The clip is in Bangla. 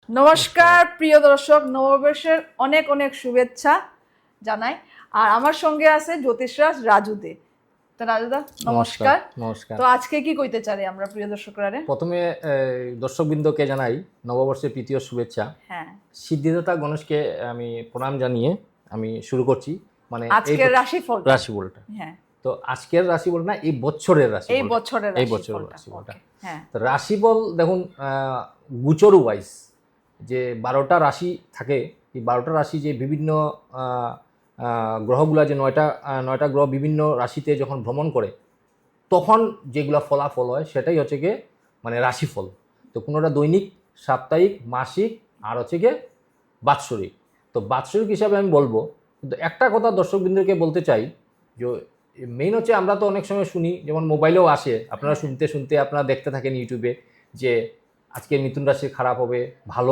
নমস্কার প্রিয় দর্শক, নববর্ষের অনেক অনেক শুভেচ্ছা জানাই। আর আমার সঙ্গে আছে জ্যোতিষরাজ রাজুদে। তো রাজুদা নমস্কার। নমস্কার। তো আজকে কি কইতে চাই আমরা প্রিয় দর্শকরা? প্রথমে দর্শকবৃন্দকে জানাই নববর্ষের প্রীতীয় শুভেচ্ছা। হ্যাঁ, সিদ্ধিদাতা গণেশকে আমি প্রণাম জানিয়ে আমি শুরু করছি। মানে আজকের রাশিফল। রাশিফলটা, হ্যাঁ, তো আজকের রাশিফল না, এই বছরের রাশিফল। এই বছরের এই বছরের রাশিফলটা। রাশিফলটা। হ্যাঁ, তো রাশিফল দেখুন, গোচর ওয়াইজ যে 12টা রাশি থাকে, এই 12টা রাশি যে বিভিন্ন গ্রহগুলা যে নয়টা গ্রহ বিভিন্ন রাশিতে যখন ভ্রমণ করে তখন যেগুলো ফলাফল হয় সেটাই হচ্ছে গিয়ে মানে রাশিফল। তো কোনোটা দৈনিক, সাপ্তাহিক, মাসিক আর হচ্ছে গিয়ে বাৎসরিক। তো বাৎসরিক হিসাবে আমি বলবো, কিন্তু একটা কথা দর্শকবৃন্দকে বলতে চাই যে মেইন হচ্ছে আমরা তো অনেক সময় শুনি, যেমন মোবাইলেও আসে, আপনারা শুনতে শুনতে আপনারা দেখতে থাকেন ইউটিউবে যে আজকে মিথুন রাশি খারাপ হবে, ভালো